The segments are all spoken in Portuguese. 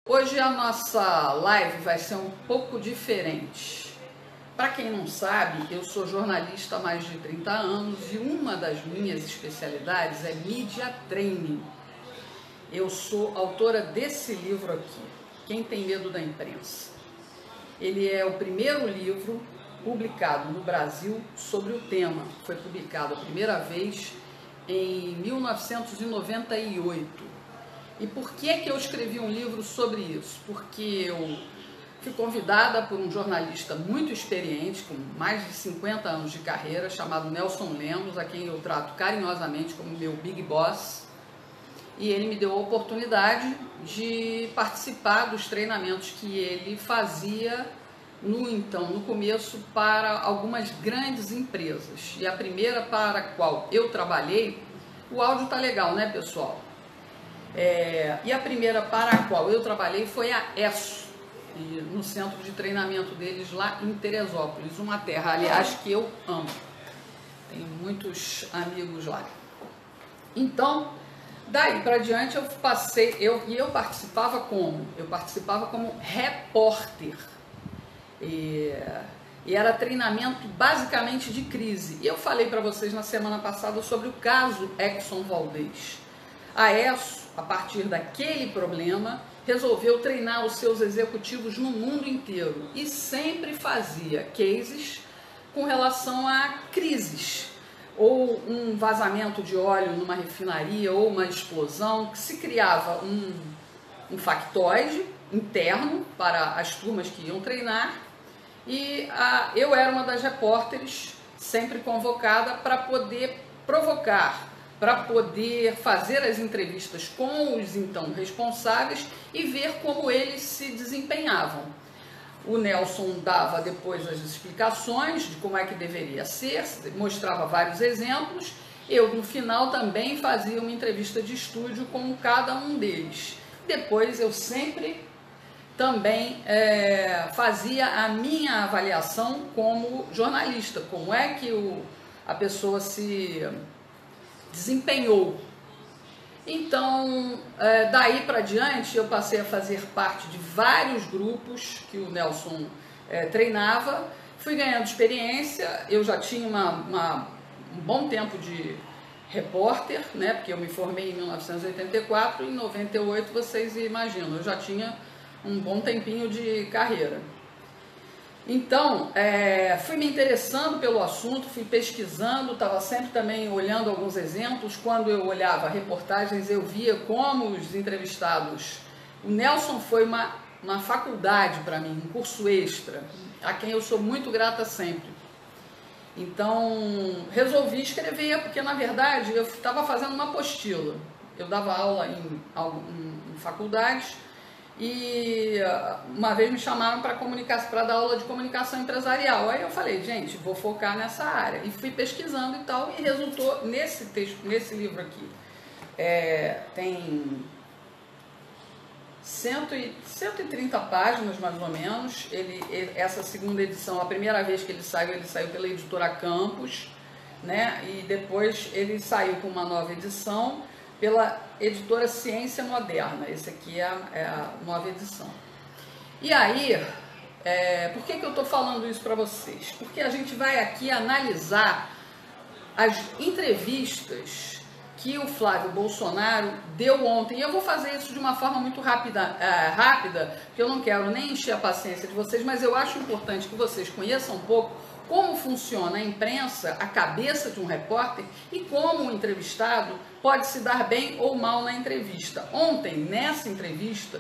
Hoje a nossa live vai ser um pouco diferente. Para quem não sabe, eu sou jornalista há mais de 30 anos e uma das minhas especialidades é Media Training. Eu sou autora desse livro aqui, Quem Tem Medo da Imprensa. Ele é o primeiro livro publicado no Brasil sobre o tema. Foi publicado a primeira vez em 1998. E por que eu escrevi um livro sobre isso? Porque eu fui convidada por um jornalista muito experiente, com mais de 50 anos de carreira, chamado Nelson Lemos, a quem eu trato carinhosamente como meu Big Boss. E ele me deu a oportunidade de participar dos treinamentos que ele fazia no começo para algumas grandes empresas. E a primeira para a qual eu trabalhei, o áudio tá legal, né, pessoal? E a primeira para a qual eu trabalhei foi a ESSO, no centro de treinamento deles lá em Teresópolis, uma terra, aliás, que eu amo. Tenho muitos amigos lá. Então, daí para diante eu participava como? Eu participava como repórter. E era treinamento basicamente de crise. E eu falei para vocês na semana passada sobre o caso Exxon Valdez. A ESSO, a partir daquele problema, resolveu treinar os seus executivos no mundo inteiro e sempre fazia cases com relação a crises, ou um vazamento de óleo numa refinaria, ou uma explosão, que se criava um factoide interno para as turmas que iam treinar, e eu era uma das repórteres sempre convocada para poder provocar, para poder fazer as entrevistas com os então responsáveis e ver como eles se desempenhavam. O Nelson dava depois as explicações de como é que deveria ser, mostrava vários exemplos. Eu, no final, também fazia uma entrevista de estúdio com cada um deles. Depois, eu sempre também fazia a minha avaliação como jornalista, como é que a pessoa se desempenhou. Então, daí para diante, eu passei a fazer parte de vários grupos que o Nelson treinava, fui ganhando experiência, eu já tinha um bom tempo de repórter, né, porque eu me formei em 1984 e em 98, vocês imaginam, eu já tinha um bom tempinho de carreira. Então, fui me interessando pelo assunto, fui pesquisando, estava sempre também olhando alguns exemplos. Quando eu olhava reportagens, eu via como os entrevistados... O Nelson foi uma faculdade para mim, um curso extra, a quem eu sou muito grata sempre. Então, resolvi escrever, porque na verdade eu estava fazendo uma apostila. Eu dava aula em faculdades, e uma vez me chamaram para dar aula de comunicação empresarial. Aí eu falei, gente, vou focar nessa área. E fui pesquisando e tal, e resultou nesse texto, nesse livro aqui. Tem 130 páginas, mais ou menos. Essa segunda edição, a primeira vez que ele saiu pela editora Campos, né? E depois ele saiu com uma nova edição pela editora Ciência Moderna. Esse aqui é a nova edição. E aí, por que eu estou falando isso para vocês? Porque a gente vai aqui analisar as entrevistas que o Flávio Bolsonaro deu ontem. E eu vou fazer isso de uma forma muito rápida, porque eu não quero nem encher a paciência de vocês, mas eu acho importante que vocês conheçam um pouco como funciona a imprensa, a cabeça de um repórter, e como o entrevistado pode se dar bem ou mal na entrevista. Ontem, nessa entrevista,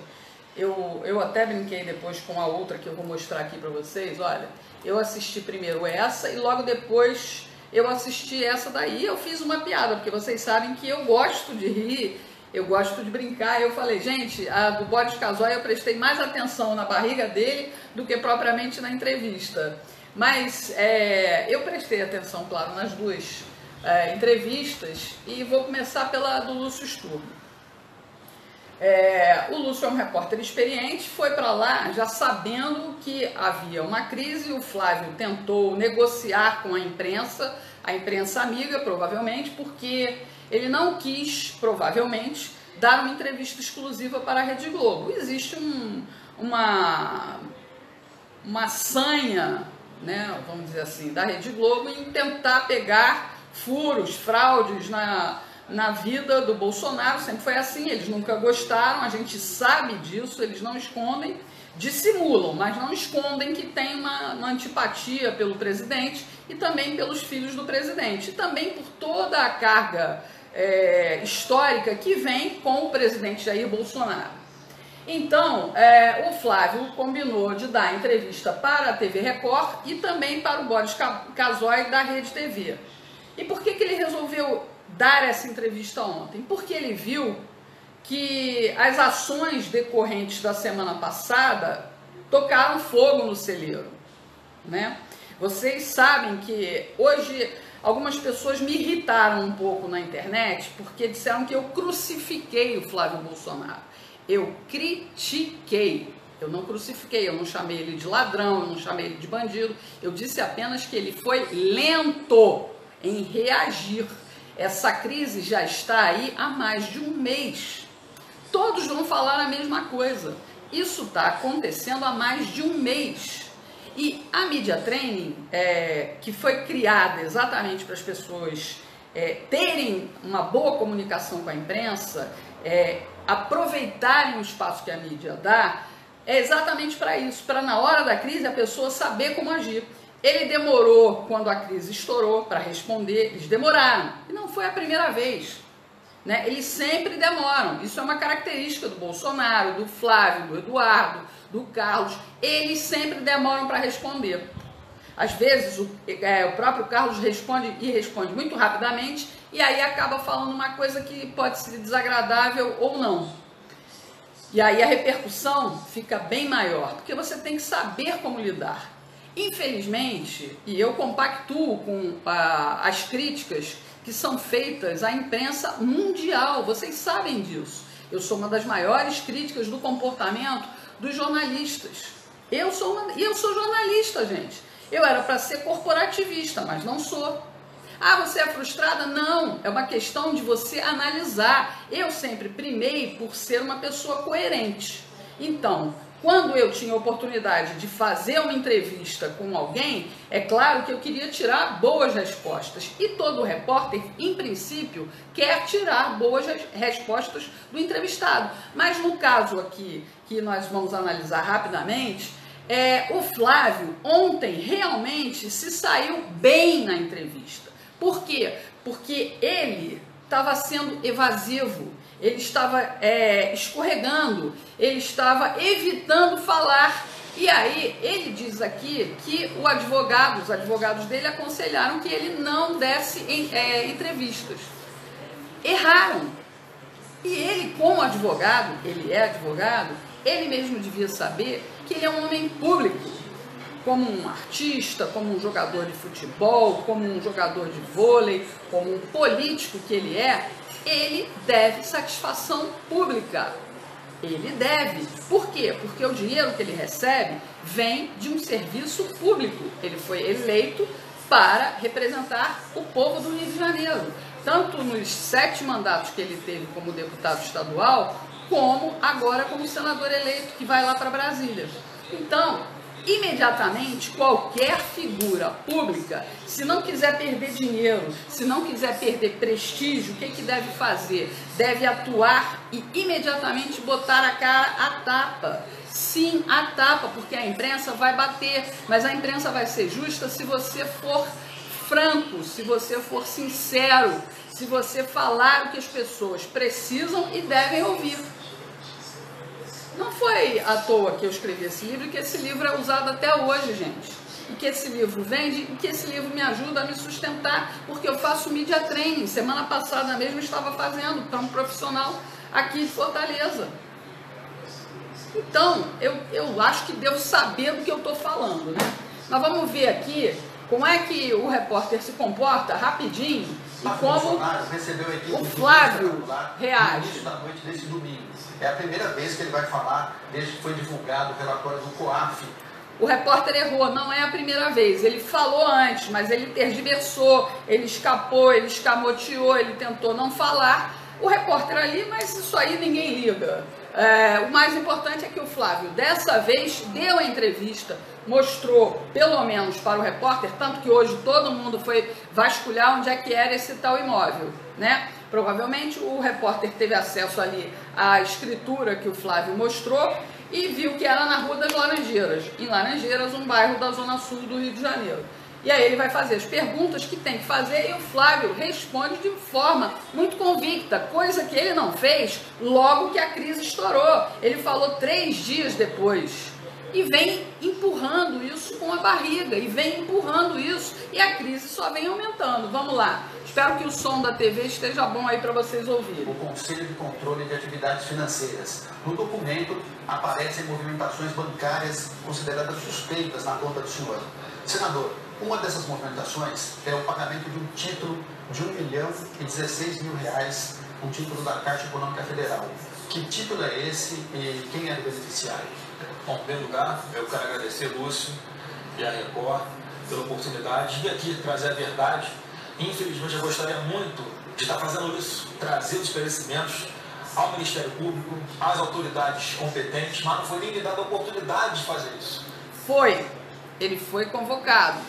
eu até brinquei depois com a outra que eu vou mostrar aqui para vocês. Olha, eu assisti primeiro essa e logo depois eu assisti essa daí. Eu fiz uma piada, porque vocês sabem que eu gosto de rir, eu gosto de brincar. Eu falei, gente, a do Boris Casoy eu prestei mais atenção na barriga dele do que propriamente na entrevista. Mas eu prestei atenção, claro, nas duas entrevistas, e vou começar pela do Lúcio Sturm. O Lúcio é um repórter experiente, foi para lá já sabendo que havia uma crise. O Flávio tentou negociar com a imprensa amiga, provavelmente, porque ele não quis, provavelmente, dar uma entrevista exclusiva para a Rede Globo. Existe uma sanha, né, vamos dizer assim, da Rede Globo em tentar pegar furos, fraudes na vida do Bolsonaro. Sempre foi assim, eles nunca gostaram, a gente sabe disso, eles não escondem, dissimulam, mas não escondem que tem uma antipatia pelo presidente e também pelos filhos do presidente, e também por toda a carga histórica que vem com o presidente Jair Bolsonaro. Então, o Flávio combinou de dar entrevista para a TV Record e também para o Boris Casoy da Rede TV. E por que ele resolveu dar essa entrevista ontem? Porque ele viu que as ações decorrentes da semana passada tocaram fogo no celeiro, né? Vocês sabem que hoje algumas pessoas me irritaram um pouco na internet porque disseram que eu crucifiquei o Flávio Bolsonaro. Eu critiquei, eu não crucifiquei, eu não chamei ele de ladrão, eu não chamei ele de bandido, eu disse apenas que ele foi lento em reagir. Essa crise já está aí há mais de um mês. Todos vão falar a mesma coisa. Isso está acontecendo há mais de um mês. E a Media Training, que foi criada exatamente para as pessoas terem uma boa comunicação com a imprensa, aproveitarem o espaço que a mídia dá, é exatamente para isso, para na hora da crise a pessoa saber como agir. Ele demorou quando a crise estourou para responder, eles demoraram, e não foi a primeira vez, né? Eles sempre demoram, isso é uma característica do Bolsonaro, do Flávio, do Eduardo, do Carlos, eles sempre demoram para responder. Às vezes o próprio Carlos responde muito rapidamente e aí acaba falando uma coisa que pode ser desagradável ou não. E aí a repercussão fica bem maior, porque você tem que saber como lidar. Infelizmente, e eu compactuo com as críticas que são feitas à imprensa mundial, vocês sabem disso. Eu sou uma das maiores críticas do comportamento dos jornalistas. Eu sou jornalista, gente. Eu era para ser corporativista, mas não sou. Ah, você é frustrada? Não, é uma questão de você analisar. Eu sempre primei por ser uma pessoa coerente. Então, quando eu tinha a oportunidade de fazer uma entrevista com alguém, é claro que eu queria tirar boas respostas. E todo repórter, em princípio, quer tirar boas respostas do entrevistado. Mas no caso aqui, que nós vamos analisar rapidamente, o Flávio ontem realmente se saiu bem na entrevista. Por quê? Porque ele estava sendo evasivo, ele estava escorregando, ele estava evitando falar. E aí ele diz aqui que os advogados dele aconselharam que ele não desse entrevistas. Erraram. E ele, como advogado, ele mesmo devia saber que ele é um homem público, como um artista, como um jogador de futebol, como um jogador de vôlei, como um político que ele deve satisfação pública. Ele deve. Por quê? Porque o dinheiro que ele recebe vem de um serviço público. Ele foi eleito para representar o povo do Rio de Janeiro, tanto nos 7 mandatos que ele teve como deputado estadual, como agora como senador eleito, que vai lá para Brasília. Então, imediatamente, qualquer figura pública, se não quiser perder dinheiro, se não quiser perder prestígio, o que deve fazer? Deve atuar e imediatamente botar a cara à tapa. Sim, à tapa, porque a imprensa vai bater, mas a imprensa vai ser justa se você for franco, se você for sincero, se você falar o que as pessoas precisam e devem ouvir. Não foi à toa que eu escrevi esse livro e que esse livro é usado até hoje, gente. E que esse livro vende e que esse livro me ajuda a me sustentar, porque eu faço Media Training. Semana passada mesmo estava fazendo para um profissional aqui de Fortaleza. Então, eu acho que devo saber do que eu estou falando, né? Mas vamos ver aqui como é que o repórter se comporta rapidinho e como o Flávio reage. Da noite desse domingo. É a primeira vez que ele vai falar desde que foi divulgado o relatório do COAF. O repórter errou, não é a primeira vez. Ele falou antes, mas ele tergiversou, ele escapou, ele escamoteou, ele tentou não falar. o repórter ali, mas isso aí ninguém liga. O mais importante é que o Flávio, dessa vez, deu a entrevista, mostrou, pelo menos para o repórter, tanto que hoje todo mundo foi vasculhar onde é que era esse tal imóvel, né? Provavelmente o repórter teve acesso ali à escritura que o Flávio mostrou e viu que era na Rua das Laranjeiras, em Laranjeiras, um bairro da Zona Sul do Rio de Janeiro. E aí ele vai fazer as perguntas que tem que fazer e o Flávio responde de forma muito convicta, coisa que ele não fez logo que a crise estourou. Ele falou 3 dias depois e vem empurrando isso com a barriga, e vem empurrando isso e a crise só vem aumentando. Vamos lá, espero que o som da TV esteja bom aí para vocês ouvirem. O Conselho de Controle de Atividades Financeiras. No documento aparecem movimentações bancárias consideradas suspeitas na conta do senhor. Senador, uma dessas movimentações é o pagamento de um título de R$1.016.000, um título da Caixa Econômica Federal. Que título é esse e quem é o beneficiário? Bom, em primeiro lugar, eu quero agradecer Lúcio e a Record pela oportunidade de vir aqui trazer a verdade. Infelizmente, eu gostaria muito de estar fazendo isso, trazer os esclarecimentos ao Ministério Público, às autoridades competentes, mas não foi nem me dada a oportunidade de fazer isso. Ele foi convocado,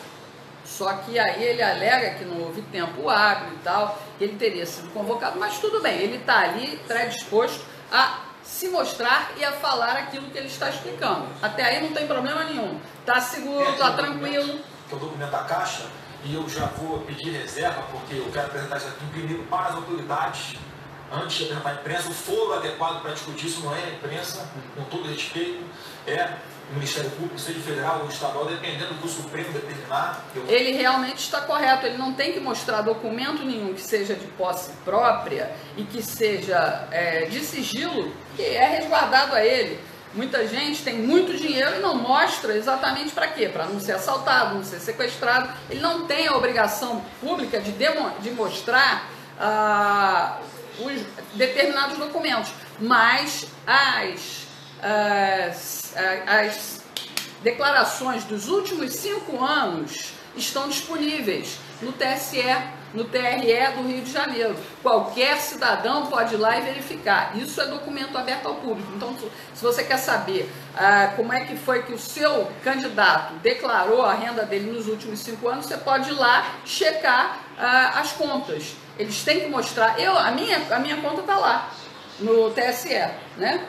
só que aí ele alega que não houve tempo hábil e tal, que ele teria sido convocado, mas tudo bem, ele está ali predisposto a se mostrar e a falar aquilo que ele está explicando. Até aí não tem problema nenhum, está seguro, está tranquilo. Que é o documento da Caixa, e eu já vou pedir reserva, porque eu quero apresentar isso aqui primeiro para as autoridades, antes de apresentar a imprensa. O foro adequado para discutir isso não é a imprensa, com todo respeito, é o Ministério Público, seja federal ou estadual, dependendo do que o Supremo determinar. Ele realmente está correto, ele não tem que mostrar documento nenhum que seja de posse própria e que seja de sigilo, que é resguardado a ele. Muita gente tem muito dinheiro e não mostra exatamente para quê? Para não ser assaltado, não ser sequestrado. Ele não tem a obrigação pública de mostrar os determinados documentos, mas as declarações dos últimos 5 anos estão disponíveis no TSE, no TRE do Rio de Janeiro. Qualquer cidadão pode ir lá e verificar. Isso é documento aberto ao público. Então, se você quer saber como é que foi que o seu candidato declarou a renda dele nos últimos 5 anos, você pode ir lá checar as contas. Eles têm que mostrar. A minha conta está lá no TSE, né?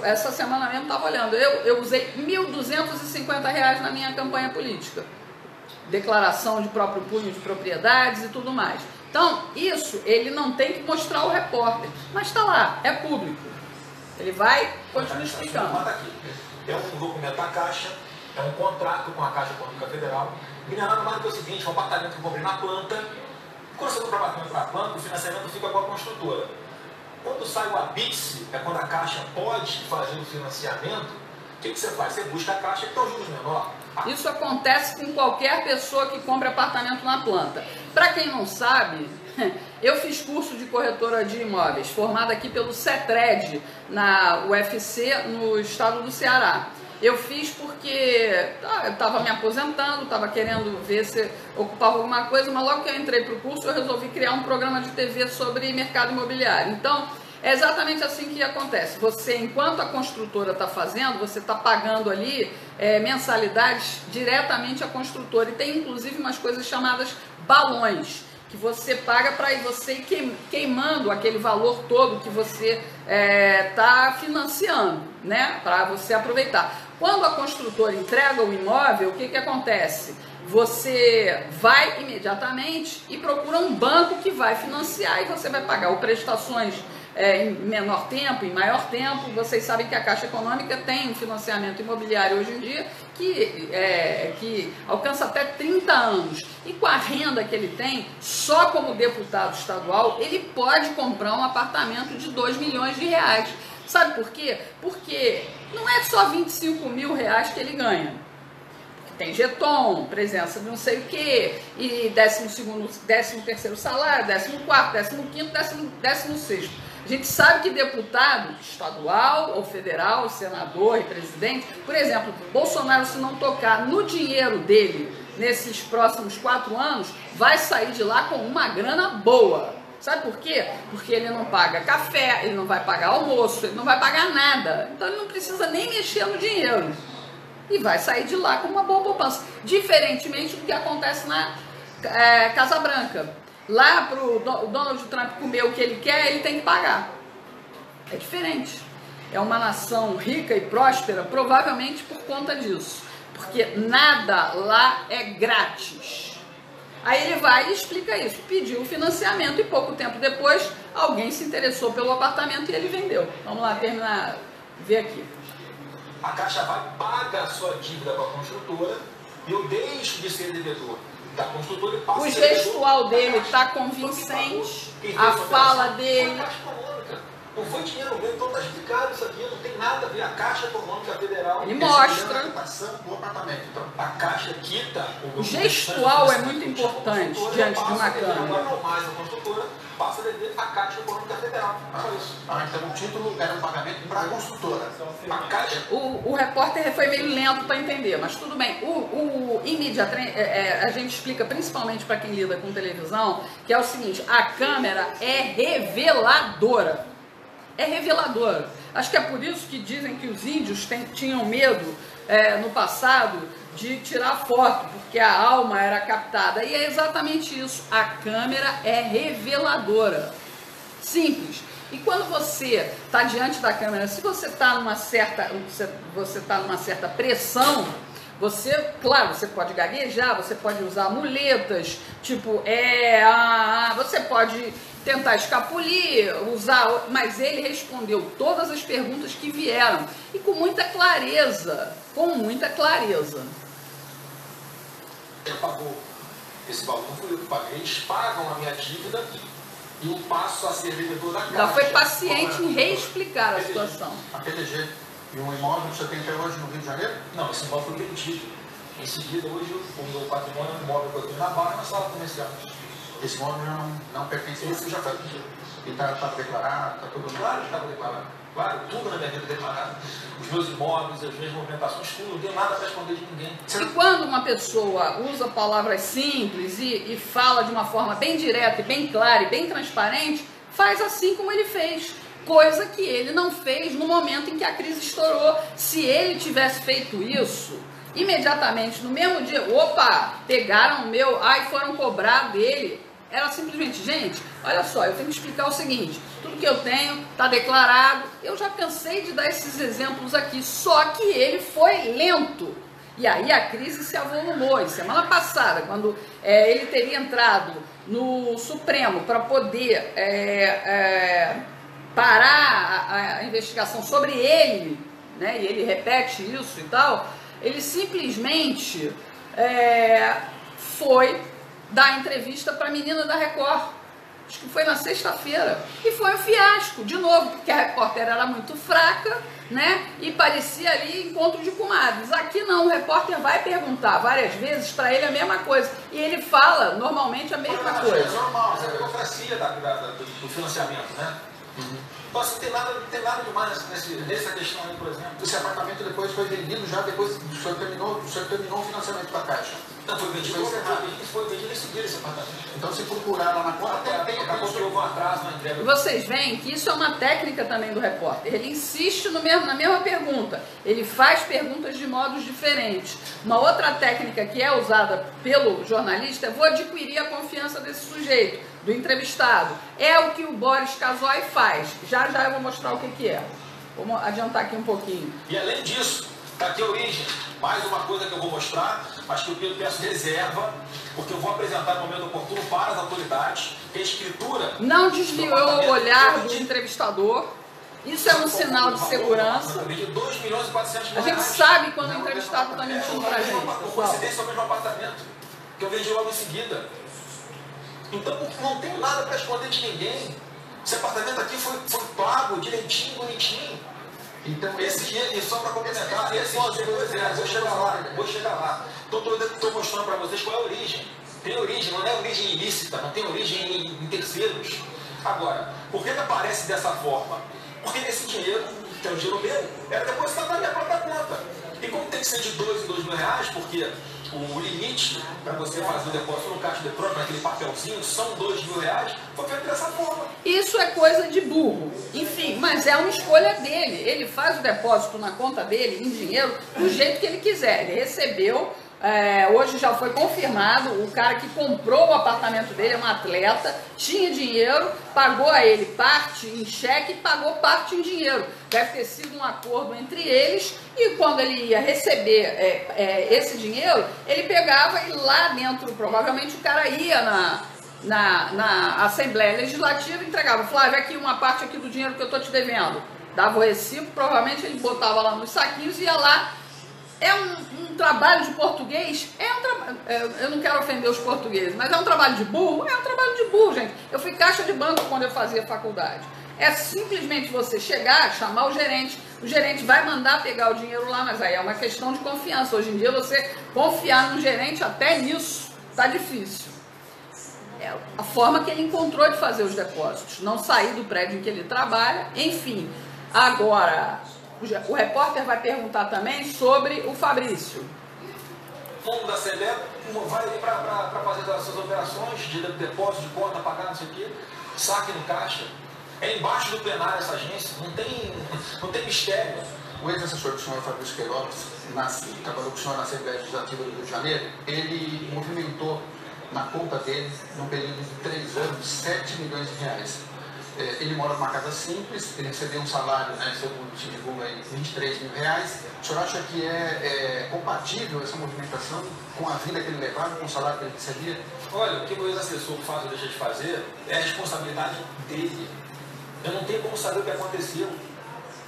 Essa semana mesmo estava olhando, eu usei R$1.250 na minha campanha política, declaração de próprio punho de propriedades e tudo mais. Então, isso ele não tem que mostrar ao repórter, mas está lá, é público. Ele vai continuar explicando. É um documento da Caixa, é um contrato com a Caixa Econômica Federal, e não é nada mais do que o seguinte: é um apartamento que eu comprei na planta. Quando você compra um apartamento na planta, o financiamento fica com a construtora. Quando sai o ABITSE, é quando a Caixa pode fazer o financiamento, o que você faz? Você busca a Caixa que tem um juros menor. Isso acontece com qualquer pessoa que compra apartamento na planta. Para quem não sabe, eu fiz curso de corretora de imóveis, formado aqui pelo CETRED, na UFC, no estado do Ceará. Eu fiz porque eu estava me aposentando, estava querendo ver se ocupava alguma coisa, mas logo que eu entrei para o curso eu resolvi criar um programa de TV sobre mercado imobiliário. Então, é exatamente assim que acontece. Você, enquanto a construtora está fazendo, você está pagando ali mensalidades diretamente à construtora. E tem inclusive umas coisas chamadas balões, que você paga para você ir queimando aquele valor todo que você está financiando, né? Para você aproveitar. Quando a construtora entrega o imóvel, o que acontece? Você vai imediatamente e procura um banco que vai financiar e você vai pagar ou prestações em menor tempo, em maior tempo. Vocês sabem que a Caixa Econômica tem um financiamento imobiliário hoje em dia que alcança até 30 anos. E com a renda que ele tem, só como deputado estadual, ele pode comprar um apartamento de R$2 milhões. Sabe por quê? Porque não é só R$25 mil que ele ganha. Tem jeton, presença de não sei o quê, e 13º salário, 14º, 15º, 16º. A gente sabe que deputado estadual ou federal, senador e presidente, por exemplo, Bolsonaro, se não tocar no dinheiro dele nesses próximos 4 anos, vai sair de lá com uma grana boa. Sabe por quê? Porque ele não paga café, ele não vai pagar almoço, ele não vai pagar nada. Então ele não precisa nem mexer no dinheiro. E vai sair de lá com uma boa poupança. Diferentemente do que acontece na Casa Branca. Lá para o Donald Trump comer o que ele quer, ele tem que pagar. É diferente. É uma nação rica e próspera, provavelmente por conta disso. Porque nada lá é grátis. Aí ele vai e explica isso. Pediu o financiamento e pouco tempo depois alguém se interessou pelo apartamento e ele vendeu. Vamos lá terminar, ver aqui. A Caixa vai pagar a sua dívida com a construtora e eu deixo de ser devedor da construtora e passo O a ser devedor. gestual dele está convincente, a fala dele. Não foi dinheiro meu, então está explicado isso aqui, não tem nada a ver. A Caixa Econômica Federal... Ele mostra. Do apartamento. Então, a Caixa quita... O gestual é muito importante diante de uma câmera. Agora não mais a construtora, passa a dever a Caixa Econômica Federal. Só isso. Então o título era um pagamento para a construtora. A Caixa... O repórter foi meio lento para entender, mas tudo bem. A gente explica principalmente para quem lida com televisão, que é o seguinte, a câmera é reveladora. É reveladora. Acho que é por isso que dizem que os índios tinham medo no passado de tirar foto, porque a alma era captada. E é exatamente isso. A câmera é reveladora. Simples. E quando você está diante da câmera, se você está numa certa pressão, claro, você pode gaguejar, você pode usar muletas, tipo, você pode tentar escapulir, mas ele respondeu todas as perguntas que vieram e com muita clareza, Ele pagou esse valor, não fui eu que paguei, eles pagam a minha dívida e eu passo a ser devedor da Caixa. Já foi paciente em reexplicar a situação. A PDG e um imóvel que você tem até hoje no Rio de Janeiro? Não, esse imóvel foi vendido. Em seguida, hoje, o meu patrimônio é um imóvel que eu tenho na Barra, na sala comercial. Esse imóvel não pertence a você, já foi. E está declarado, está tudo claro que estava declarado. Claro, tudo na minha vida declarado. Os meus imóveis, as minhas movimentações, tudo. Não tenho nada para esconder de ninguém. E quando uma pessoa usa palavras simples e fala de uma forma bem direta, e bem clara e bem transparente, faz assim como ele fez. Coisa que ele não fez no momento em que a crise estourou. Se ele tivesse feito isso, imediatamente, no mesmo dia, pegaram o meu, foram cobrar dele. Era simplesmente, gente, olha só, eu tenho que explicar o seguinte, tudo que eu tenho está declarado. Eu já cansei de dar esses exemplos aqui, só que ele foi lento. E aí a crise se avolumou. E semana passada, quando ele teria entrado no Supremo para poder parar a investigação sobre ele, né, e ele repete isso e tal, ele simplesmente foi dar entrevista para a menina da Record. Acho que foi na sexta-feira. E foi um fiasco, de novo, porque a repórter era muito fraca, né? E parecia ali encontro de comadres. Aqui não, o repórter vai perguntar várias vezes para ele a mesma coisa. E ele fala normalmente a mesma coisa. É normal, é a burocracia do financiamento, né? Então, assim, não tem nada demais nessa questão aí, por exemplo. Esse apartamento depois foi vendido já, depois o senhor terminou o financiamento da Caixa. Não, foi vendido em seguida esse apartamento. Então, se procurar lá na conta, tem houve um atraso na entrega. E vocês veem que isso é uma técnica também do repórter. Ele insiste na mesma pergunta. Ele faz perguntas de modos diferentes. Uma outra técnica que é usada pelo jornalista é: vou adquirir a confiança desse sujeito, do entrevistado. É o que o Boris Casoy faz. Já eu vou mostrar o que é. Vamos adiantar aqui um pouquinho. E além disso, está aqui a origem. Mais uma coisa que eu vou mostrar, mas que eu peço reserva, porque eu vou apresentar no momento oportuno para as autoridades, que a escritura... Não desviou o olhar do entrevistador. Isso é um sinal de segurança. Eu vendi 2.400.000. A gente sabe quando o entrevistado está mentindo para a gente, pessoal. Coincidência ao mesmo apartamento, que eu vendi logo em seguida. Então, não tenho nada para esconder de ninguém. Esse apartamento aqui foi pago direitinho, bonitinho. Então, esse dinheiro, e só para complementar, vou chegar lá. Estou mostrando para vocês qual é a origem. Tem origem, não é origem ilícita, não tem origem em terceiros. Agora, por que aparece dessa forma? Porque esse dinheiro, que é o dinheiro meu, era depositado na minha própria conta. E como tem que ser de 2 em 2 mil reais, porque o limite para você fazer o depósito no caixa eletrônico, naquele papelzinho, são R$2.000, foi feito dessa forma. Isso é coisa de burro. Enfim, mas é uma escolha dele. Ele faz o depósito na conta dele em dinheiro do jeito que ele quiser. Ele recebeu, hoje já foi confirmado, o cara que comprou o apartamento dele é um atleta, tinha dinheiro, pagou a ele parte em cheque e pagou parte em dinheiro. Deve ter sido um acordo entre eles e quando ele ia receber esse dinheiro, ele pegava e lá dentro, provavelmente o cara ia na Assembleia Legislativa e entregava: Flávio, aqui uma parte aqui do dinheiro que eu estou te devendo. Dava o recibo, provavelmente ele botava lá nos saquinhos e ia lá. É um trabalho de português, eu não quero ofender os portugueses, mas é um trabalho de burro? É um trabalho de burro, gente. Eu fui caixa de banco quando eu fazia faculdade. É simplesmente você chegar, chamar o gerente vai mandar pegar o dinheiro lá, mas aí é uma questão de confiança. Hoje em dia você confiar no gerente, até nisso, tá difícil. É a forma que ele encontrou de fazer os depósitos, não sair do prédio em que ele trabalha, enfim. Agora, o repórter vai perguntar também sobre o Fabrício. O fundo da Assembleia vai ali para fazer as suas operações de depósito, de conta, pagar, não sei o quê, saque no caixa. É embaixo do plenário essa agência, não tem mistério. O ex-assessor do senhor Fabrício Queiroz, trabalhou com o senhor na Assembleia Legislativa do Rio de Janeiro, ele movimentou na conta dele, num período de 3 anos, R$7 milhões. Ele mora numa casa simples, ele recebeu um salário, segundo se divulga aí, R$23 mil. O senhor acha que é compatível essa movimentação com a vida que ele levava, com o salário que ele recebia? Olha, o que o ex-assessor faz ou deixa de fazer é a responsabilidade dele. Eu não tenho como saber o que aconteceu,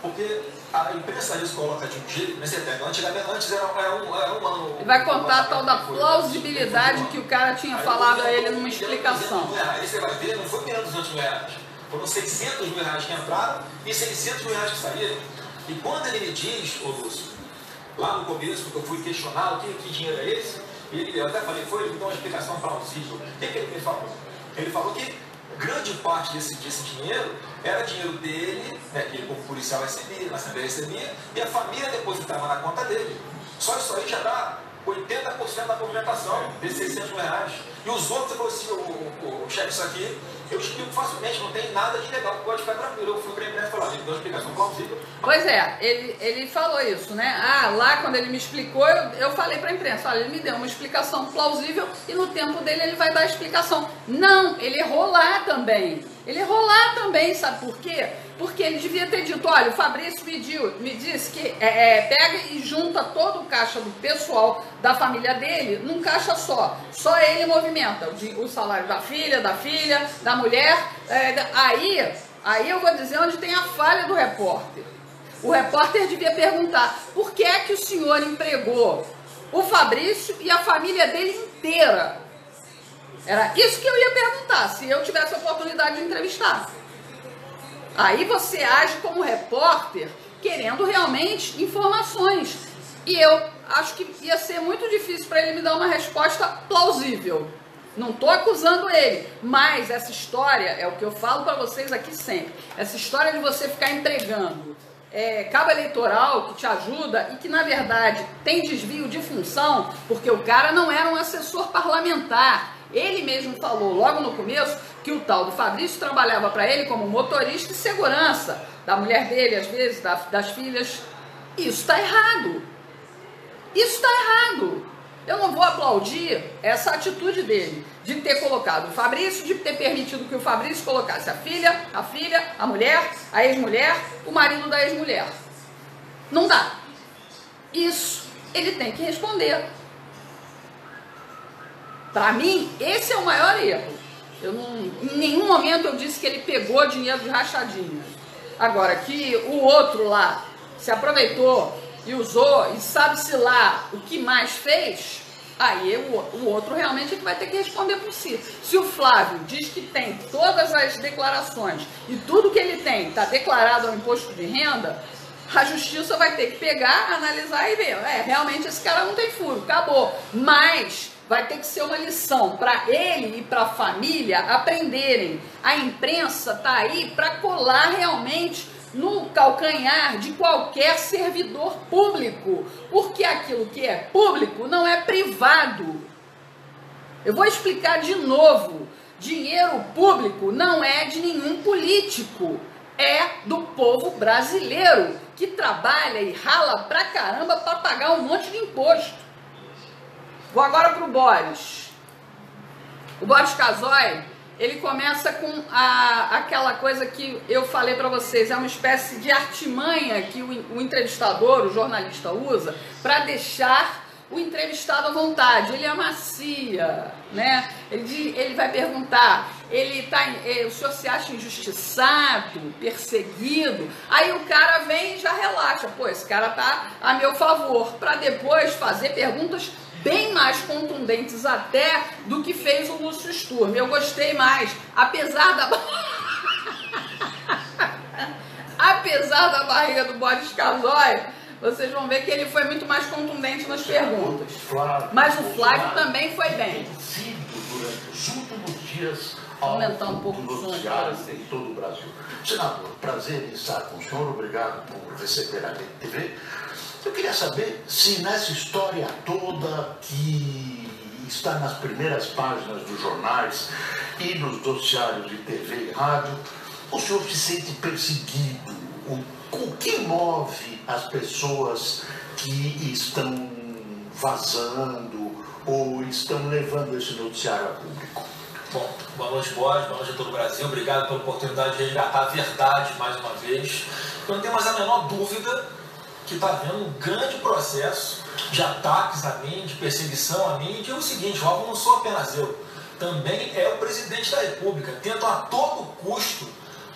porque a imprensa isso coloca de um jeito, mas você pega, antes era um ano... Ele vai contar a tal da plausibilidade que o cara tinha falado a ele numa explicação. Aí você vai ver, não foi menos de R$200 mil. Foram R$600 mil que entraram e R$600 mil que saíram. E quando ele me diz, ô Lúcio, lá no começo, que eu fui questionar que dinheiro é esse, eu até falei, ele me deu uma explicação plausível. O que ele me falou? Ele falou que grande parte desse dinheiro era dinheiro dele, que ele como policial recebia, na Assembleia recebia, e a família depositava na conta dele. Só isso aí já dá 80% da movimentação desses R$600 mil. E os outros, eu falei assim, o chefe, isso aqui, eu explico facilmente, não tem nada de legal, pode ficar tranquilo. Eu fui para a imprensa e falei, ele deu uma explicação plausível. Pois é, ele falou isso, né? Lá quando ele me explicou, eu falei para a imprensa, olha, ele me deu uma explicação plausível e no tempo dele ele vai dar a explicação. Não, ele errou lá também. Ele errou lá também, sabe por quê? Porque ele devia ter dito, olha, o Fabrício me disse que pega e junta todo o caixa do pessoal da família dele num caixa só. Só ele movimenta o salário da filha, da mulher. Aí eu vou dizer onde tem a falha do repórter. O repórter devia perguntar, por que é que o senhor empregou o Fabrício e a família dele inteira? Era isso que eu ia perguntar, se eu tivesse a oportunidade de entrevistar. Aí você age como repórter, querendo realmente informações. E eu acho que ia ser muito difícil para ele me dar uma resposta plausível. Não estou acusando ele, mas essa história, é o que eu falo para vocês aqui sempre, essa história de você ficar entregando cabo eleitoral que te ajuda e que na verdade tem desvio de função, porque o cara não era um assessor parlamentar. Ele mesmo falou logo no começo que o tal do Fabrício trabalhava para ele como motorista e segurança da mulher dele, às vezes, das filhas. Isso está errado. Isso está errado. Eu não vou aplaudir essa atitude dele, de ter colocado o Fabrício, de ter permitido que o Fabrício colocasse a filha, a mulher, a ex-mulher, o marido da ex-mulher. Não dá. Isso ele tem que responder. Para mim, esse é o maior erro. Em nenhum momento eu disse que ele pegou dinheiro de rachadinha. Agora, que o outro lá se aproveitou e usou, e sabe-se lá o que mais fez, aí o outro realmente é que vai ter que responder por si. Se o Flávio diz que tem todas as declarações e tudo que ele tem está declarado ao imposto de renda, a justiça vai ter que pegar, analisar e ver. Realmente esse cara não tem furo, acabou. Mas vai ter que ser uma lição para ele e para a família aprenderem. A imprensa está aí para colar realmente no calcanhar de qualquer servidor público, porque aquilo que é público não é privado. Eu vou explicar de novo. Dinheiro público não é de nenhum político, é do povo brasileiro, que trabalha e rala pra caramba para pagar um monte de imposto. Vou agora pro Boris. O Boris Casoy, ele começa com aquela coisa que eu falei para vocês, é uma espécie de artimanha que o entrevistador, o jornalista usa para deixar o entrevistado à vontade. Ele amacia, né? Ele vai perguntar, o senhor se acha injustiçado, perseguido? Aí o cara vem e já relaxa, pô, esse cara tá a meu favor, para depois fazer perguntas bem mais contundentes até do que fez o Lúcio Sturm. Eu gostei mais, apesar da barriga do Boris Casoy, vocês vão ver que ele foi muito mais contundente nas perguntas. Mas o Flávio também foi bem. Durante os últimos dias, aumentar um pouco o som em todo o Brasil. Senador, prazer em estar com o senhor, obrigado por receber a Rede TV. Eu queria saber se nessa história toda que está nas primeiras páginas dos jornais e nos noticiários de TV e rádio, o senhor se sente perseguido? O que move as pessoas que estão vazando ou estão levando esse noticiário a público? Bom, boa noite, Boris, boa noite a todo o Brasil. Obrigado pela oportunidade de resgatar a verdade mais uma vez. Eu não tenho mais a menor dúvida que está havendo um grande processo de ataques a mim, de perseguição a mim. E digo o seguinte, o alvo não sou apenas eu, também é o presidente da República. Tentam a todo custo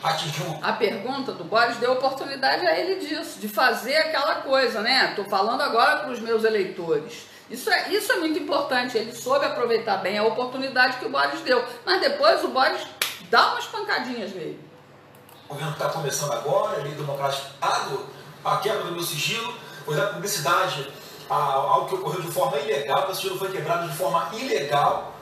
atingir um... A pergunta do Boris deu oportunidade a ele disso, de fazer aquela coisa, né? Estou falando agora para os meus eleitores. Isso é muito importante, ele soube aproveitar bem a oportunidade que o Boris deu. Mas depois o Boris dá umas pancadinhas nele. O governo está começando agora, ele democrático, a quebra do meu sigilo, foi dar publicidade ao que ocorreu de forma ilegal, o sigilo foi quebrado de forma ilegal,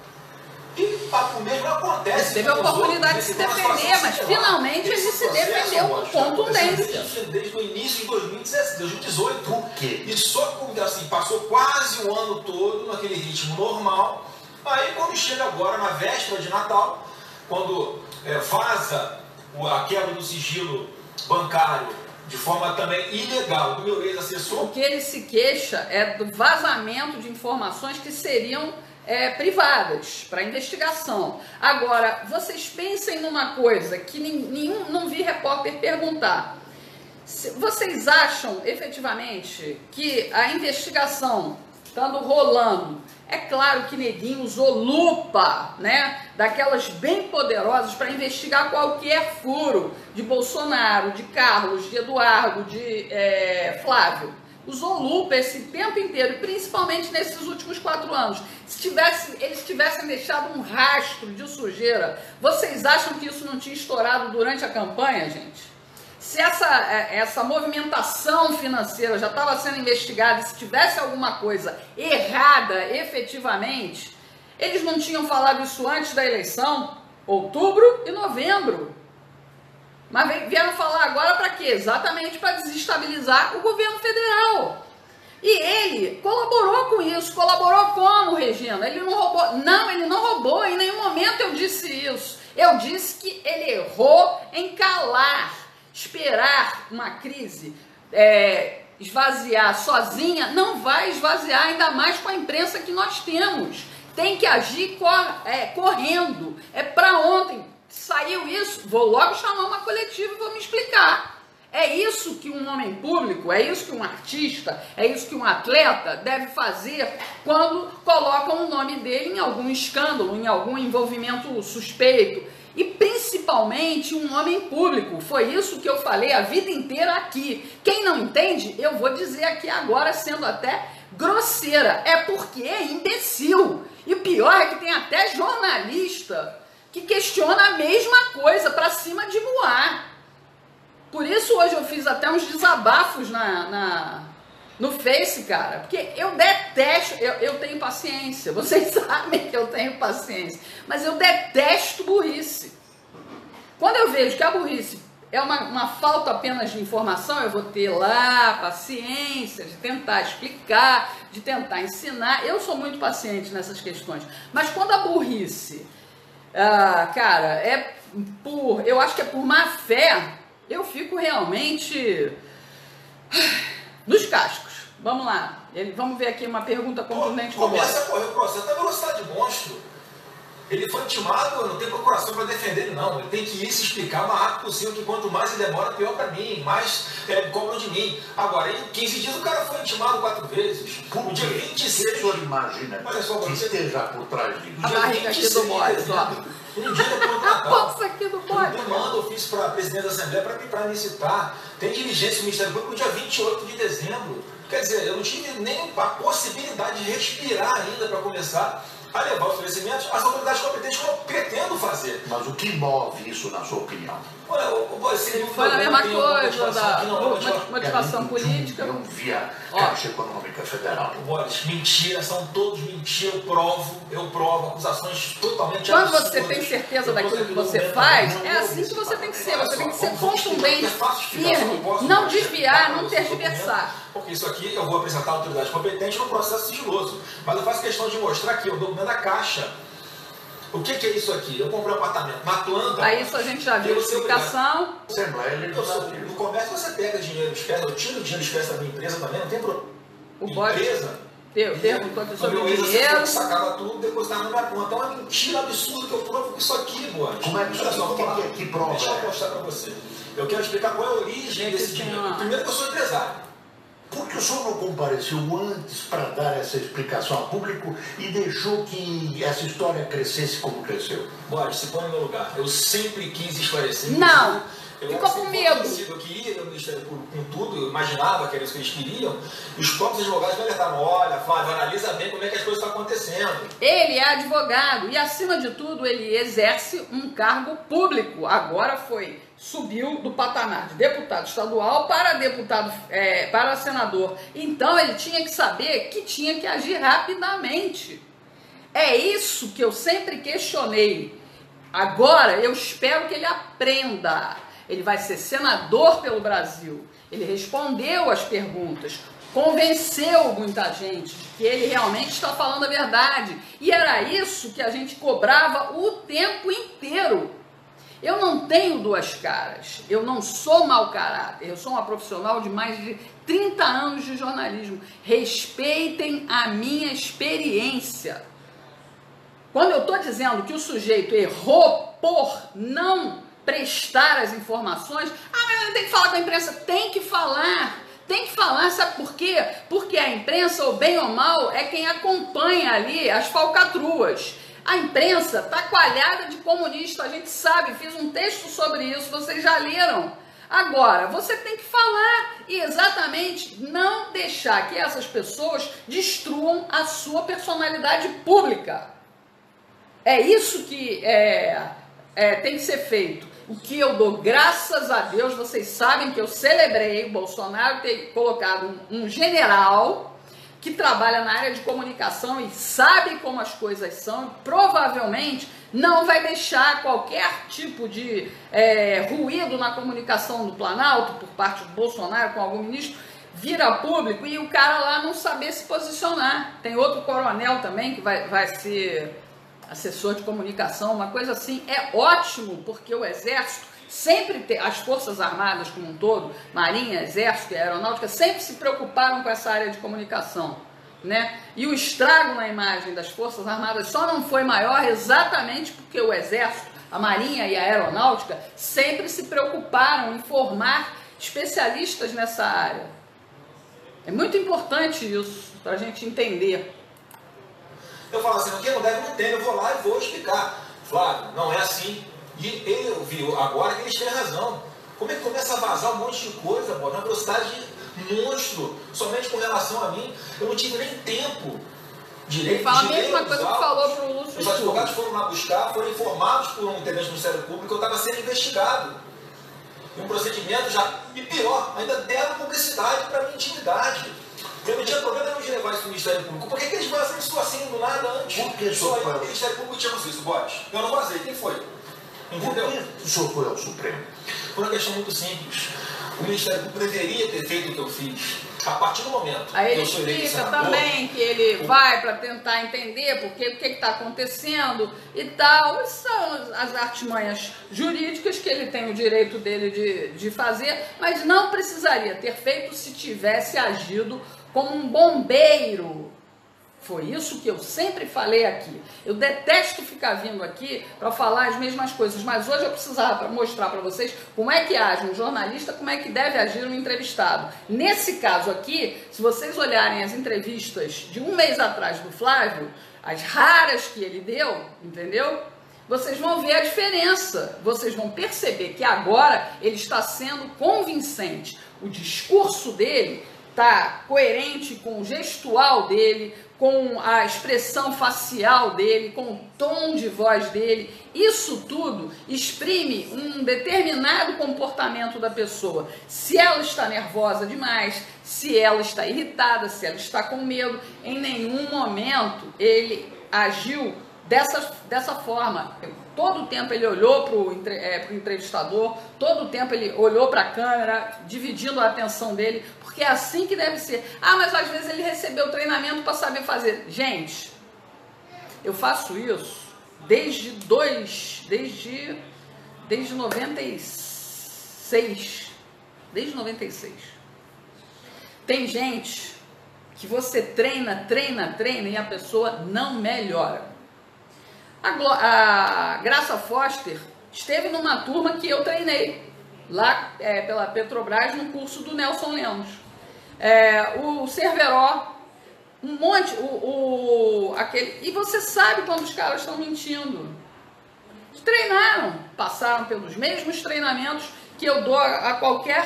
e o mesmo acontece. Ele teve a oportunidade de se defender, mas finalmente ele se defendeu com contundência. Desde o início de 2018. Por quê? E só assim, passou quase o ano todo naquele ritmo normal. Aí quando chega agora, na véspera de Natal, quando vaza a quebra do sigilo bancário de forma também ilegal do meu ex-assessor. O que ele se queixa é do vazamento de informações que seriam privadas para investigação. Agora, vocês pensem numa coisa que não vi repórter perguntar. Vocês acham efetivamente que a investigação estando rolando, é claro que Neguinho usou lupa, né, daquelas bem poderosas para investigar qualquer furo de Bolsonaro, de Carlos, de Eduardo, de Flávio. Usou lupa esse tempo inteiro, principalmente nesses últimos 4 anos. Se eles tivessem deixado um rastro de sujeira, vocês acham que isso não tinha estourado durante a campanha, gente? Se essa movimentação financeira já estava sendo investigada, se tivesse alguma coisa errada efetivamente, eles não tinham falado isso antes da eleição, outubro e novembro. Mas vieram falar agora para quê? Exatamente para desestabilizar o governo federal. E ele colaborou com isso. Colaborou como, Regina? Ele não roubou. Não, ele não roubou. Em nenhum momento eu disse isso. Eu disse que ele errou em calar, esperar uma crise esvaziar sozinha. Não vai esvaziar, ainda mais com a imprensa que nós temos. Tem que agir correndo. É para ontem. Saiu isso, vou logo chamar uma coletiva e vou me explicar. É isso que um homem público, é isso que um artista, é isso que um atleta deve fazer quando colocam o nome dele em algum escândalo, em algum envolvimento suspeito. E principalmente um homem público. Foi isso que eu falei a vida inteira aqui. Quem não entende, eu vou dizer aqui agora, sendo até grosseira. É porque é imbecil. E o pior é que tem até jornalista que questiona a mesma coisa para cima de Moá. Por isso hoje eu fiz até uns desabafos no Face, cara, porque eu detesto, eu tenho paciência, vocês sabem que eu tenho paciência, mas eu detesto burrice. Quando eu vejo que a burrice é uma falta apenas de informação, eu vou ter lá paciência de tentar explicar, de tentar ensinar. Eu sou muito paciente nessas questões. Mas quando a burrice, cara, eu acho que é por má fé, eu fico realmente nos cascos. Vamos lá, vamos ver aqui uma pergunta contundente. Começa a correr o processo da velocidade de monstro. Ele foi intimado, não tem procuração para defender ele, não. Ele tem que ir se explicar o mais rápido possível, que quanto mais ele demora, pior para mim, mais cobram de mim. Agora, em 15 dias o cara foi intimado 4 vezes. Por dia 26. O senhor imagina que esteja por trás de mim. A barriga aqui do Boris, ó. Um dia eu a bolsa aqui do Boris. Eu mando ofício para a presidente da Assembleia para licitar. Tem diligência do Ministério Público no dia 28 de dezembro. Quer dizer, eu não tive nem a possibilidade de respirar ainda para começar a levar os oferecimentos às autoridades competentes, como eu pretendo fazer. Mas o que move isso, na sua opinião? Foi a mesma coisa da motivação política. Eu vi a Caixa Econômica Federal. Boris, mentira, são todos mentiras, eu provo, acusações totalmente absurdas. Quando você tem certeza daquilo que você faz, é assim que você tem que ser. Você tem que ser contundente, firme, não desviar, não tergiversar. Porque isso aqui eu vou apresentar a autoridade competente no processo sigiloso. Mas eu faço questão de mostrar aqui o documento da Caixa. O que é isso aqui? Eu comprei um apartamento na planta. Aí isso a gente já viu a explicação. No comércio você pega dinheiro de espécie, eu tiro dinheiro de espécie da minha empresa também, não tem problema. O empresa perguntou aqui sobre o dinheiro. Sacava tudo, depositava na minha conta. Então é uma mentira absurda que eu provo com isso aqui, Boris. Como é que isso aqui prova? Deixa eu mostrar para você. Eu quero explicar qual é a origem desse dinheiro. Primeiro que eu sou empresário. Por que o senhor não compareceu antes para dar essa explicação ao público e deixou que essa história crescesse como cresceu? Boris, se põe no meu lugar. Eu sempre quis esclarecer. Não! Ficou com medo. Eu queria no Ministério Público com tudo, eu imaginava que era isso que eles queriam. E os próprios advogados me alertaram: olha, Flávio, analisa bem como é que as coisas estão acontecendo. Ele é advogado e, acima de tudo, ele exerce um cargo público. Agora subiu do patamar de deputado estadual para senador. Então ele tinha que saber que tinha que agir rapidamente. É isso que eu sempre questionei. Agora eu espero que ele aprenda. Ele vai ser senador pelo Brasil. Ele respondeu às perguntas, convenceu muita gente de que ele realmente está falando a verdade. E era isso que a gente cobrava o tempo inteiro. Eu não tenho duas caras, eu não sou mau caráter, eu sou uma profissional de mais de 30 anos de jornalismo. Respeitem a minha experiência. Quando eu estou dizendo que o sujeito errou por não prestar as informações, mas ele tem que falar com a imprensa. Tem que falar, sabe por quê? Porque a imprensa, ou bem ou mal, é quem acompanha ali as falcatruas. A imprensa está coalhada de comunista, a gente sabe, fiz um texto sobre isso, vocês já leram. Agora, você tem que falar e exatamente não deixar que essas pessoas destruam a sua personalidade pública. É isso que tem que ser feito. O que eu dou graças a Deus, vocês sabem que eu celebrei o Bolsonaro ter colocado um general que trabalha na área de comunicação e sabe como as coisas são, e provavelmente não vai deixar qualquer tipo de ruído na comunicação do Planalto por parte do Bolsonaro com algum ministro vir a público e o cara lá não saber se posicionar. Tem outro coronel também que vai ser assessor de comunicação, uma coisa assim. É ótimo, porque o Exército sempre, as Forças Armadas como um todo, Marinha, Exército e Aeronáutica, sempre se preocuparam com essa área de comunicação, né? E o estrago na imagem das Forças Armadas só não foi maior exatamente porque o Exército, a Marinha e a Aeronáutica sempre se preocuparam em formar especialistas nessa área. É muito importante isso, para a gente entender. Eu falo assim, quem não deve não tem, eu vou lá e vou explicar. Flávio, não é assim. E eu vi agora que eles têm razão. Como é que começa a vazar um monte de coisa, pô, na velocidade monstro, somente com relação a mim, eu não tive nem tempo direito. Ele fala a mesma coisa que falou para o Lúcio. Os advogados foram lá buscar, foram informados por um intendente do Ministério Público que eu estava sendo investigado. E um procedimento já, e pior, ainda deram publicidade para a minha intimidade. Eu não tinha problema de levar isso para o Ministério Público. Por que eles vazam isso assim do nada antes? Por que só eu, o Ministério Público tinha isso, Boris. Eu não vazei, quem foi? Entendeu? Por que o senhor foi ao Supremo? por uma questão muito simples. O Ministério Público deveria ter feito o que eu fiz. A partir do momento aí que ele eu sou eleito explica senador, também que ele vai para tentar entender o que está acontecendo e tal. Essas são as artimanhas jurídicas que ele tem o direito dele de fazer, mas não precisaria ter feito se tivesse agido como um bombeiro. Foi isso que eu sempre falei aqui. Eu detesto ficar vindo aqui para falar as mesmas coisas, mas hoje eu precisava mostrar para vocês como é que age um jornalista, como é que deve agir um entrevistado. Nesse caso aqui, se vocês olharem as entrevistas de um mês atrás do Flávio, as raras que ele deu, entendeu? Vocês vão ver a diferença. Vocês vão perceber que agora ele está sendo convincente. O discurso dele está coerente com o gestual dele, com a expressão facial dele, com o tom de voz dele. Isso tudo exprime um determinado comportamento da pessoa. Se ela está nervosa demais, se ela está irritada, se ela está com medo, em nenhum momento ele agiu dessa forma. Todo o tempo ele olhou para o entrevistador, todo o tempo ele olhou para a câmera, dividindo a atenção dele, porque é assim que deve ser. Ah, mas às vezes ele recebeu treinamento para saber fazer. Gente, eu faço isso desde 96. Desde 96. Tem gente que você treina e a pessoa não melhora. A Graça Foster esteve numa turma que eu treinei lá pela Petrobras no curso do Nelson Lemos. O Cerveró, um monte, e você sabe quando os caras estão mentindo. Treinaram, passaram pelos mesmos treinamentos que eu dou a qualquer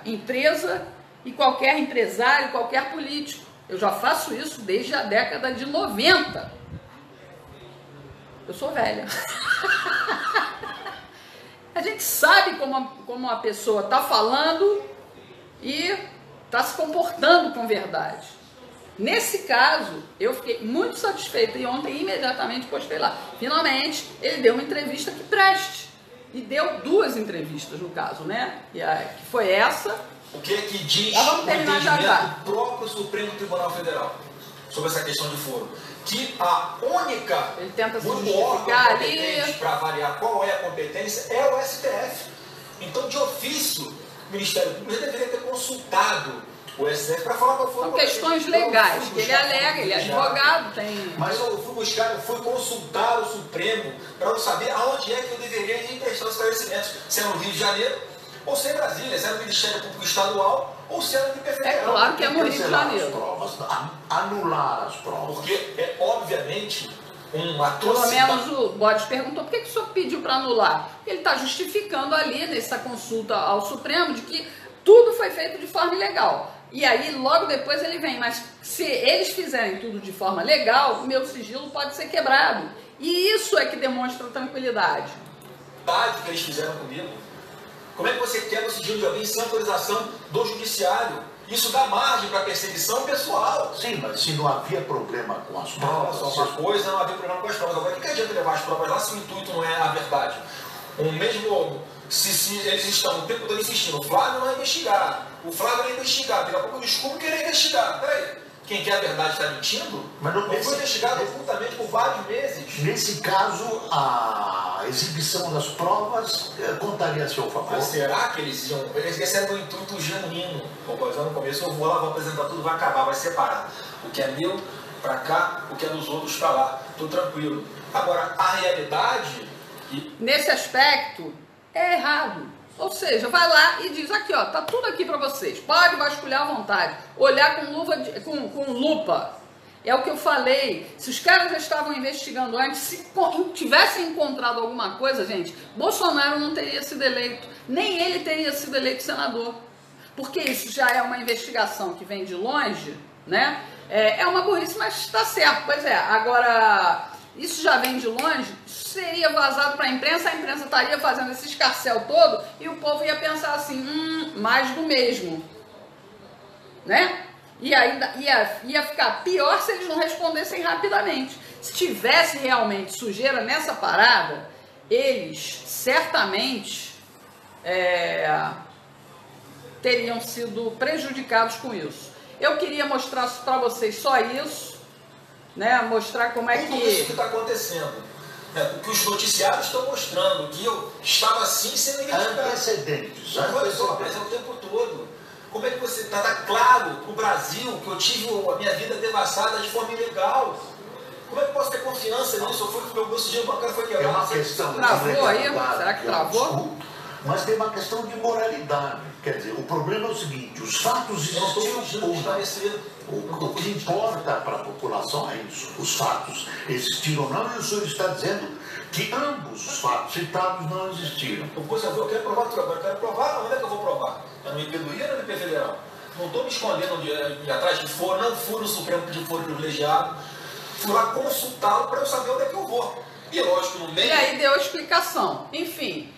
empresa e qualquer empresário, qualquer político. Eu já faço isso desde a década de 90. Eu sou velha. A gente sabe como a pessoa está falando e está se comportando com verdade. Nesse caso, eu fiquei muito satisfeita e ontem imediatamente postei lá. Finalmente, ele deu uma entrevista que preste. E deu 2 entrevistas, no caso, né? Que foi essa. O que é que diz vamos terminar o entendimento do próprio Supremo Tribunal Federal sobre essa questão de foro? Que a única ele tenta se órgão justificar competente para avaliar qual é a competência é o STF. Então, de ofício, o Ministério Público deveria ter consultado o STF para falar qual foi. São questões legais, que ele alega, ele é advogado, tem... Mas eu fui consultar o Supremo para eu saber aonde é que eu deveria ir prestar os esclarecimentos. Se é no Rio de Janeiro, ou se é em Brasília, se é no Ministério Público Estadual, ou se é no MP Federal. É claro que é no Rio de Janeiro. As provas, anular as provas. Porque é, obviamente, uma Pelo atrocidade. menos o Bodes perguntou por que o senhor pediu para anular. Ele está justificando ali, nessa consulta ao Supremo, de que tudo foi feito de forma ilegal. E aí, logo depois ele vem, mas se eles fizerem tudo de forma legal, o meu sigilo pode ser quebrado. E isso é que demonstra tranquilidade. Que eles fizeram comigo. Como é que você quebra o sigilo de alguém sem autorização do judiciário? Isso dá margem para perseguição pessoal. Sim, mas se não havia problema com as provas... Só uma coisa, não havia problema com as provas. Agora, o que adianta levar as provas lá se o intuito não é a verdade? Se eles estão o tempo todo insistindo, o Flávio não é investigado, o Flávio é investigado, daqui a pouco eu descubro que ele é investigado. Peraí, quem quer a verdade está mentindo? Mas não foi investigado ocultamente por vários meses. Nesse caso, a exibição das provas contaria a seu favor. Mas será que eles iam... Esse era o meu intuito genuíno. No começo eu vou lá, vou apresentar tudo, vai acabar, vai separar. O que é meu para cá, o que é dos outros para lá. Estou tranquilo. Agora, a realidade... Nesse aspecto, é errado. Ou seja, vai lá e diz, aqui ó, tá tudo aqui para vocês, pode vasculhar à vontade, olhar com lupa. É o que eu falei, se os caras já estavam investigando antes, se tivessem encontrado alguma coisa, gente, Bolsonaro não teria sido eleito, nem ele teria sido eleito senador. Porque isso já é uma investigação que vem de longe, né? É uma burrice, mas está certo, pois é. Agora, isso já vem de longe, seria vazado para a imprensa estaria fazendo esse escarcéu todo e o povo ia pensar assim, mais do mesmo, né? E aí ia ficar pior se eles não respondessem rapidamente. Se tivesse realmente sujeira nessa parada, eles certamente teriam sido prejudicados com isso. Eu queria mostrar para vocês só isso, né? Mostrar como é que... Tudo isso que está acontecendo, né? O que os noticiários estão mostrando, que eu estava assim sendo identificado. Antecedentes. Olha só, mas é o tempo todo. Como é que você está claro para o Brasil que eu tive a minha vida devastada de forma ilegal? Como é que eu posso ter confiança nisso? Eu fui que o meu dinheiro bancário foi quebrado. É uma questão Travou aí? legalidade, Será que travou? Mas tem uma questão de moralidade. Quer dizer, o problema é o seguinte, os fatos existiram. O que importa para a população é isso. Os fatos existiram ou não, e o senhor está dizendo que ambos os fatos citados não existiram. Eu quero provar tudo agora. Eu quero provar, onde é que eu vou provar? É no IP do Rio ou no IP Federal? Não estou me escondendo atrás de foro, não fui no Supremo pedir foro privilegiado. Fui lá consultá-lo para eu saber onde é que eu vou. E lógico, no meio... E aí deu a explicação. Enfim,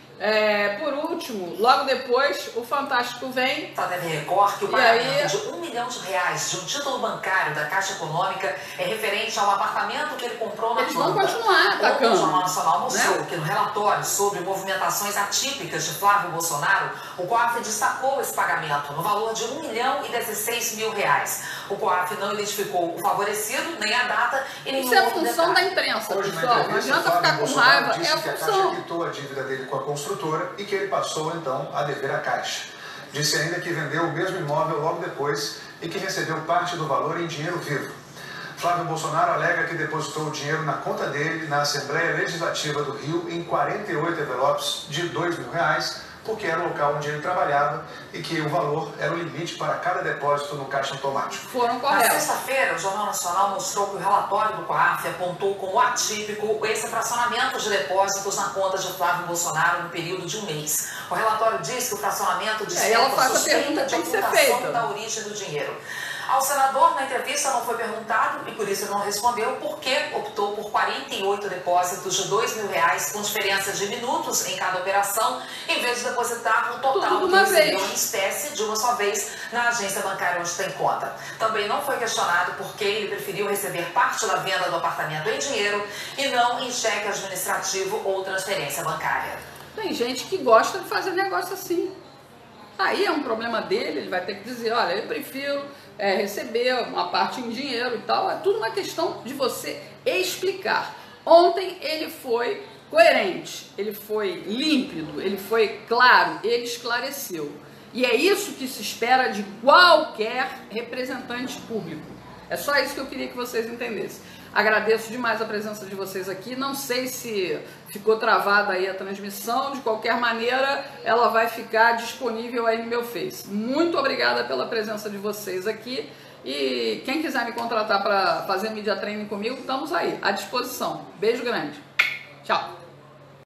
por último, logo depois, o Fantástico vem... Da TV Record, que o pagamento de R$1 milhão de um título bancário da Caixa Econômica é referente ao apartamento que ele comprou na Eles Planta. vão continuar atacando. O Jornal Nacional mostrou, né? que no relatório sobre movimentações atípicas de Flávio Bolsonaro, o COAF destacou esse pagamento no valor de R$1.016.000. O COAF não identificou o favorecido, nem a data e nem Isso é a função da imprensa, Hoje, na pessoal. Não entrevista, adianta Flávio ficar com Bolsonaro raiva, é a disse que a Caixa função. quitou a dívida dele com a construtora e que ele passou, então, a dever à Caixa. Disse ainda que vendeu o mesmo imóvel logo depois e que recebeu parte do valor em dinheiro vivo. Flávio Bolsonaro alega que depositou o dinheiro na conta dele na Assembleia Legislativa do Rio em 48 envelopes de R$2.000, porque era o local onde ele trabalhava e que o valor era o limite para cada depósito no caixa automático. Foram Na corretos. sexta-feira, o Jornal Nacional mostrou que o relatório do COAF apontou como atípico esse fracionamento de depósitos na conta de Flávio Bolsonaro no período de um mês. O relatório diz que o fracionamento E ela desperta faz a suspeita pergunta que de tem que ser ocultação feita. da origem do dinheiro. Ao senador, na entrevista, não foi perguntado, e por isso ele não respondeu, por que optou por 48 depósitos de R$2.000 com diferença de minutos em cada operação, em vez de depositar o total Tudo que de uma recebeu vez. em espécie de uma só vez na agência bancária onde tem conta. Também não foi questionado por que ele preferiu receber parte da venda do apartamento em dinheiro e não em cheque administrativo ou transferência bancária. Tem gente que gosta de fazer negócio assim. Aí é um problema dele, ele vai ter que dizer, olha, eu prefiro receber uma parte em dinheiro e tal. É tudo uma questão de você explicar. Ontem ele foi coerente, ele foi límpido, ele foi claro, ele esclareceu. E é isso que se espera de qualquer representante público. É só isso que eu queria que vocês entendessem. Agradeço demais a presença de vocês aqui. Não sei se ficou travada aí a transmissão. De qualquer maneira, ela vai ficar disponível aí no meu Face. Muito obrigada pela presença de vocês aqui. E quem quiser me contratar para fazer media training comigo, estamos aí, à disposição. Beijo grande. Tchau.